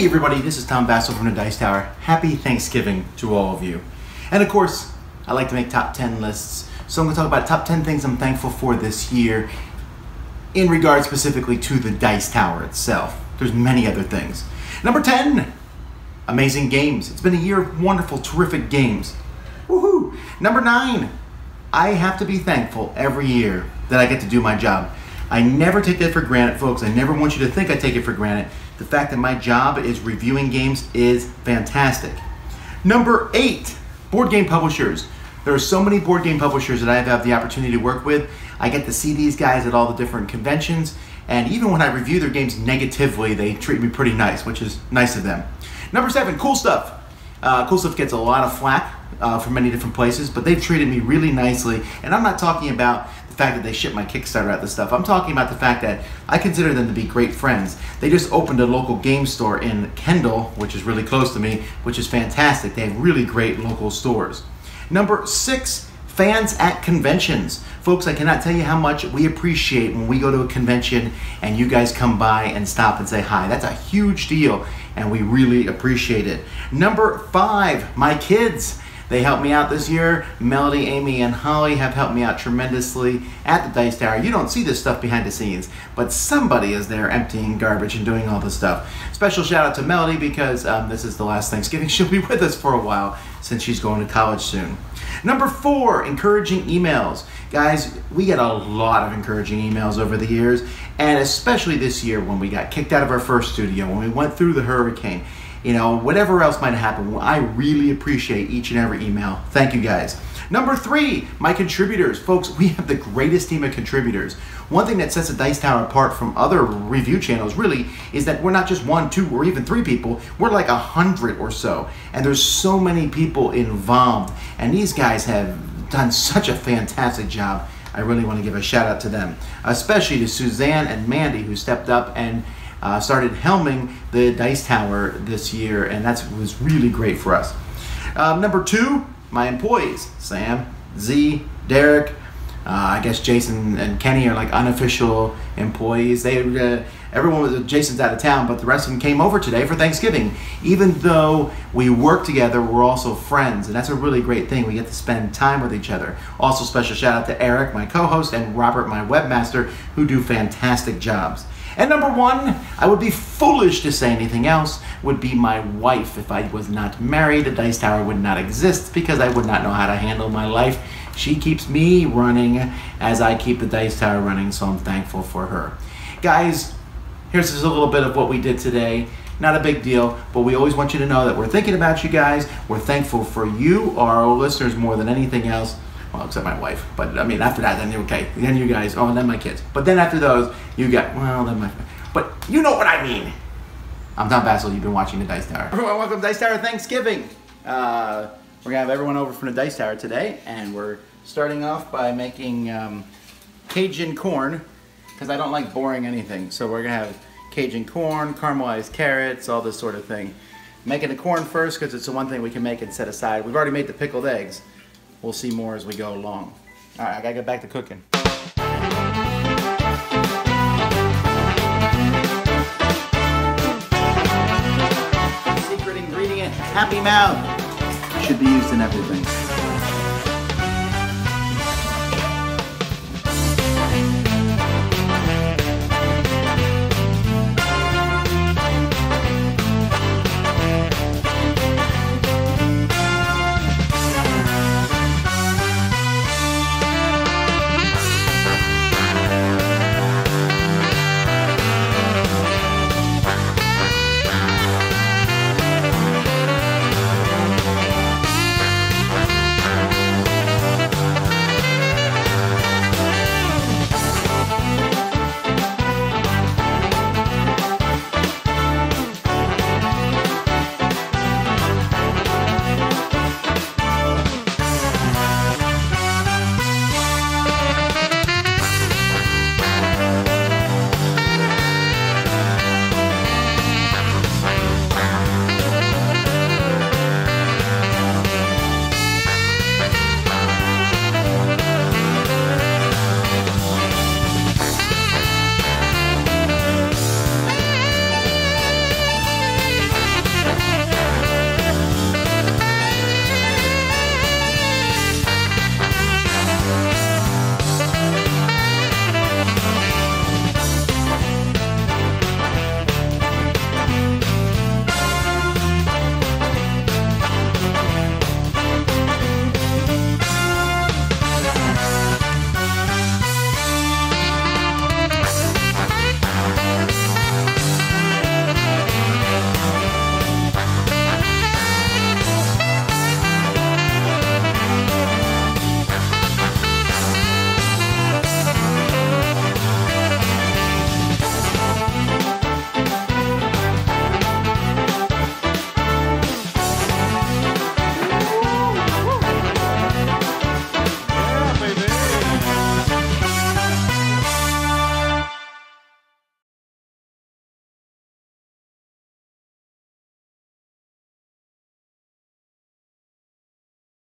Hey everybody, this is Tom Bassel from the Dice Tower. Happy Thanksgiving to all of you. And of course, I like to make top 10 lists. So I'm going to talk about top 10 things I'm thankful for this year in regard specifically to the Dice Tower itself. There's many other things. Number 10, amazing games. It's been a year of wonderful, terrific games. Woohoo! Number 9, I have to be thankful every year that I get to do my job. I never take that for granted, folks. I never want you to think I take it for granted. The fact that my job is reviewing games is fantastic. Number 8, board game publishers. There are so many board game publishers that I have the opportunity to work with. I get to see these guys at all the different conventions, and even when I review their games negatively, they treat me pretty nice, which is nice of them. Number 7, Cool Stuff. Cool Stuff gets a lot of flack from many different places, but they've treated me really nicely, and I'm not talking about the fact that they ship my Kickstarter out this stuff. I'm talking about the fact that I consider them to be great friends. They just opened a local game store in Kendall, which is really close to me, which is fantastic. They have really great local stores. Number 6, fans at conventions. Folks, I cannot tell you how much we appreciate when we go to a convention and you guys come by and stop and say hi. That's a huge deal, and we really appreciate it. Number 5, my kids. They helped me out this year. Melody, Amy, and Holly have helped me out tremendously at the Dice Tower. You don't see this stuff behind the scenes, but somebody is there emptying garbage and doing all this stuff. Special shout out to Melody because this is the last Thanksgiving she'll be with us for a while since she's going to college soon. Number 4, encouraging emails. Guys, we get a lot of encouraging emails over the years, and especially this year when we got kicked out of our first studio, when we went through the hurricane. You know, whatever else might happen, I really appreciate each and every email. Thank you guys. Number 3, my contributors. Folks, we have the greatest team of contributors. One thing that sets the Dice Tower apart from other review channels really is that we're not just 1, 2, or even 3 people. We're like 100 or so. And there's so many people involved. And these guys have done such a fantastic job. I really want to give a shout out to them. Especially to Suzanne and Mandy, who stepped up and started helming the Dice Tower this year, and that was really great for us. Number 2, my employees, Sam, Z, Derek, I guess Jason and Kenny are like unofficial employees. Jason's out of town, but the rest of them came over today for Thanksgiving. Even though we work together, we're also friends, and that's a really great thing. We get to spend time with each other. Also, special shout out to Eric, my co-host, and Robert, my webmaster, who do fantastic jobs. And number 1, I would be foolish to say anything else, would be my wife. If I was not married, the Dice Tower would not exist because I would not know how to handle my life. She keeps me running as I keep the Dice Tower running, so I'm thankful for her. Guys, here's just a little bit of what we did today. Not a big deal, but we always want you to know that we're thinking about you guys. We're thankful for you, our listeners, more than anything else. Well, except my wife. But, I mean, after that, then you're okay. Then you guys, oh, and then my kids. But then after those, you got, well, then my, but you know what I mean. I'm Tom Bassel. You've been watching the Dice Tower. Everyone, welcome to Dice Tower Thanksgiving. We're going to have everyone over from the Dice Tower today, and we're starting off by making Cajun corn, because I don't like boring anything. So we're going to have Cajun corn, caramelized carrots, all this sort of thing. Making the corn first, because it's the one thing we can make and set aside. We've already made the pickled eggs. We'll see more as we go along. All right, I gotta get back to cooking. Secret ingredient, Happy Mouth. Should be used in everything.